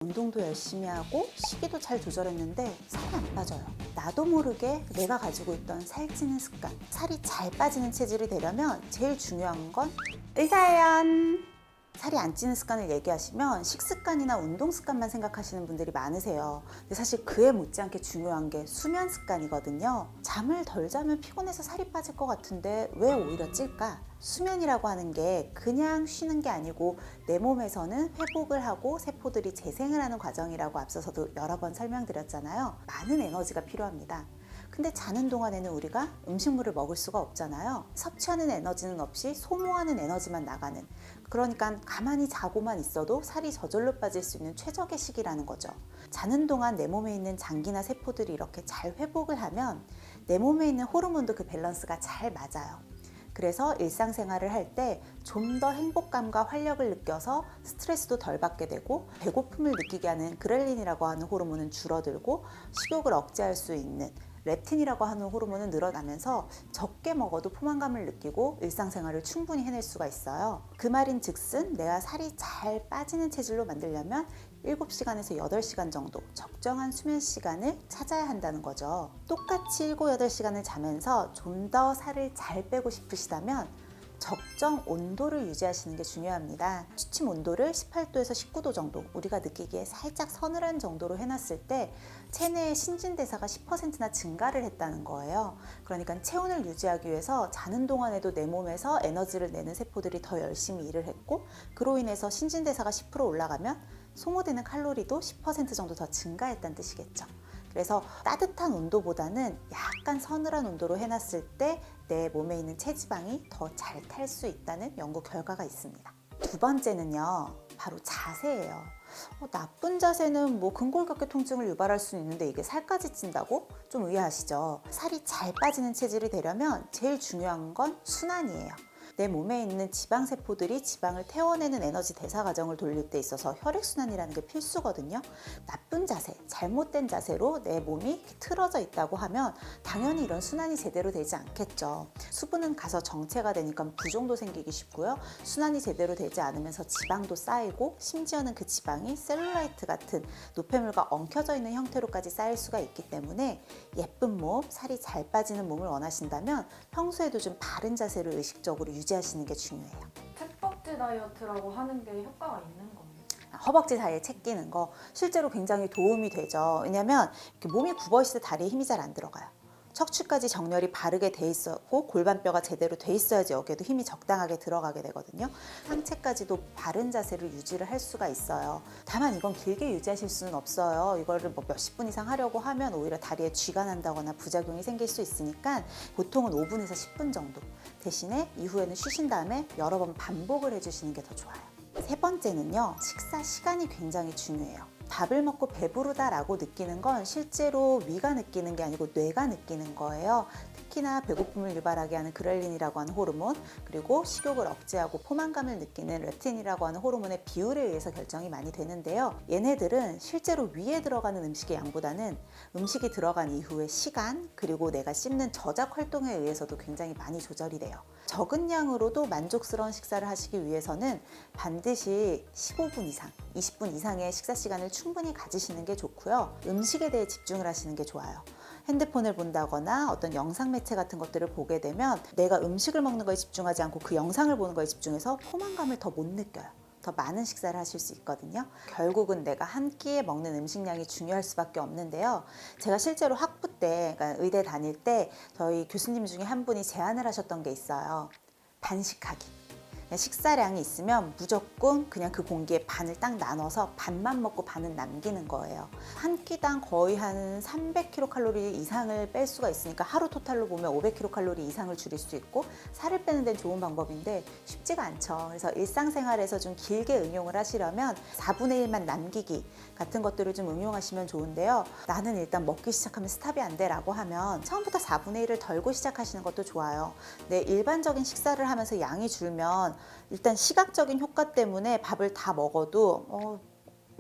운동도 열심히 하고 식이도 잘 조절했는데 살이 안 빠져요. 나도 모르게 내가 가지고 있던 살찌는 습관, 살이 잘 빠지는 체질이 되려면 제일 중요한 건 의사예요. 살이 안 찌는 습관을 얘기하시면 식습관이나 운동 습관만 생각하시는 분들이 많으세요. 근데 사실 그에 못지않게 중요한 게 수면 습관이거든요. 잠을 덜 자면 피곤해서 살이 빠질 것 같은데 왜 오히려 찔까? 수면이라고 하는 게 그냥 쉬는 게 아니고 내 몸에서는 회복을 하고 세포들이 재생을 하는 과정이라고 앞서서도 여러 번 설명드렸잖아요. 많은 에너지가 필요합니다. 근데 자는 동안에는 우리가 음식물을 먹을 수가 없잖아요. 섭취하는 에너지는 없이 소모하는 에너지만 나가는, 그러니까 가만히 자고만 있어도 살이 저절로 빠질 수 있는 최적의 시기라는 거죠. 자는 동안 내 몸에 있는 장기나 세포들이 이렇게 잘 회복을 하면 내 몸에 있는 호르몬도 그 밸런스가 잘 맞아요. 그래서 일상생활을 할 때 좀 더 행복감과 활력을 느껴서 스트레스도 덜 받게 되고, 배고픔을 느끼게 하는 그렐린이라고 하는 호르몬은 줄어들고, 식욕을 억제할 수 있는 렙틴이라고 하는 호르몬은 늘어나면서 적게 먹어도 포만감을 느끼고 일상생활을 충분히 해낼 수가 있어요. 그 말인 즉슨 내가 살이 잘 빠지는 체질로 만들려면 7시간에서 8시간 정도 적정한 수면 시간을 찾아야 한다는 거죠. 똑같이 7, 8시간을 자면서 좀 더 살을 잘 빼고 싶으시다면 적정 온도를 유지하시는 게 중요합니다. 취침 온도를 18도에서 19도 정도, 우리가 느끼기에 살짝 서늘한 정도로 해놨을 때 체내의 신진대사가 10%나 증가를 했다는 거예요. 그러니까 체온을 유지하기 위해서 자는 동안에도 내 몸에서 에너지를 내는 세포들이 더 열심히 일을 했고, 그로 인해서 신진대사가 10% 올라가면 소모되는 칼로리도 10% 정도 더 증가했다는 뜻이겠죠. 그래서 따뜻한 온도보다는 약간 서늘한 온도로 해놨을 때 내 몸에 있는 체지방이 더 잘 탈 수 있다는 연구 결과가 있습니다. 두 번째는요, 바로 자세예요. 나쁜 자세는 근골격계 통증을 유발할 수 있는데 이게 살까지 찐다고? 좀 의아하시죠? 살이 잘 빠지는 체질이 되려면 제일 중요한 건 순환이에요. 내 몸에 있는 지방세포들이 지방을 태워내는 에너지 대사 과정을 돌릴 때 있어서 혈액순환이라는 게 필수거든요. 나쁜 자세, 잘못된 자세로 내 몸이 틀어져 있다고 하면 당연히 이런 순환이 제대로 되지 않겠죠. 수분은 가서 정체가 되니까 부종도 생기기 쉽고요. 순환이 제대로 되지 않으면서 지방도 쌓이고, 심지어는 그 지방이 셀룰라이트 같은 노폐물과 엉켜져 있는 형태로까지 쌓일 수가 있기 때문에 예쁜 몸, 살이 잘 빠지는 몸을 원하신다면 평소에도 좀 바른 자세를 의식적으로 유지하시는 게 중요해요. 쳇벅지 다이어트라고 하는 게 효과가 있는 겁니다. 허벅지 사이에 책 끼는 거 실제로 굉장히 도움이 되죠. 왜냐면 이렇게 몸이 굽어 있을 때 다리에 힘이 잘 안 들어가요. 척추까지 정렬이 바르게 돼 있었고 골반뼈가 제대로 돼 있어야지 여기에도 힘이 적당하게 들어가게 되거든요. 상체까지도 바른 자세를 유지를 할 수가 있어요. 다만 이건 길게 유지하실 수는 없어요. 이거를 몇십 분 이상 하려고 하면 오히려 다리에 쥐가 난다거나 부작용이 생길 수 있으니까 보통은 5분에서 10분 정도. 대신에 이후에는 쉬신 다음에 여러 번 반복을 해주시는 게 더 좋아요. 세 번째는요, 식사 시간이 굉장히 중요해요. 밥을 먹고 배부르다라고 느끼는 건 실제로 위가 느끼는 게 아니고 뇌가 느끼는 거예요. 특히나 배고픔을 유발하게 하는 그렐린이라고 하는 호르몬, 그리고 식욕을 억제하고 포만감을 느끼는 렙틴이라고 하는 호르몬의 비율에 의해서 결정이 많이 되는데요. 얘네들은 실제로 위에 들어가는 음식의 양보다는 음식이 들어간 이후의 시간, 그리고 내가 씹는 저작 활동에 의해서도 굉장히 많이 조절이 돼요. 적은 양으로도 만족스러운 식사를 하시기 위해서는 반드시 15분 이상, 20분 이상의 식사 시간을 충분히 가지시는 게 좋고요. 음식에 대해 집중을 하시는 게 좋아요. 핸드폰을 본다거나 어떤 영상 매체 같은 것들을 보게 되면 내가 음식을 먹는 거에 집중하지 않고 그 영상을 보는 거에 집중해서 포만감을 더 못 느껴요. 더 많은 식사를 하실 수 있거든요. 결국은 내가 한 끼에 먹는 음식량이 중요할 수밖에 없는데요. 제가 실제로 학부 때, 그러니까 의대 다닐 때 저희 교수님 중에 한 분이 제안을 하셨던 게 있어요. 반식하기. 식사량이 있으면 무조건 그냥 그 공기에 반을 딱 나눠서 반만 먹고 반은 남기는 거예요. 한 끼당 거의 한 300kcal 이상을 뺄 수가 있으니까 하루 토탈로 보면 500kcal 이상을 줄일 수 있고, 살을 빼는 데는 좋은 방법인데 쉽지가 않죠. 그래서 일상생활에서 좀 길게 응용을 하시려면 4분의 1만 남기기 같은 것들을 좀 응용하시면 좋은데요. 나는 일단 먹기 시작하면 스탑이 안 돼 라고 하면 처음부터 4분의 1을 덜고 시작하시는 것도 좋아요. 근데 일반적인 식사를 하면서 양이 줄면 일단 시각적인 효과 때문에 밥을 다 먹어도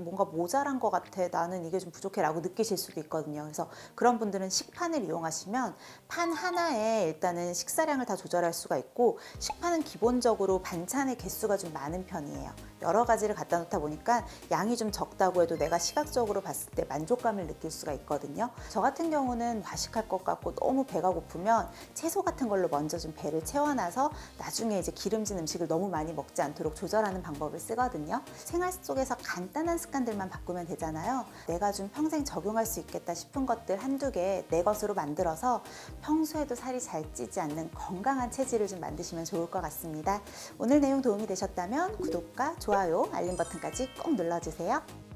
뭔가 모자란 것 같아, 나는 이게 좀 부족해 라고 느끼실 수도 있거든요. 그래서 그런 분들은 식판을 이용하시면 판 하나에 일단은 식사량을 다 조절할 수가 있고, 식판은 기본적으로 반찬의 개수가 좀 많은 편이에요. 여러 가지를 갖다 놓다 보니까 양이 좀 적다고 해도 내가 시각적으로 봤을 때 만족감을 느낄 수가 있거든요. 저 같은 경우는 과식할 것 같고 너무 배가 고프면 채소 같은 걸로 먼저 좀 배를 채워놔서 나중에 이제 기름진 음식을 너무 많이 먹지 않도록 조절하는 방법을 쓰거든요. 생활 속에서 간단한 습관들만 바꾸면 되잖아요. 내가 좀 평생 적용할 수 있겠다 싶은 것들 한두 개 내 것으로 만들어서 평소에도 살이 잘 찌지 않는 건강한 체질을 좀 만드시면 좋을 것 같습니다. 오늘 내용 도움이 되셨다면 구독과 좋아요, 알림 버튼까지 꼭 눌러주세요.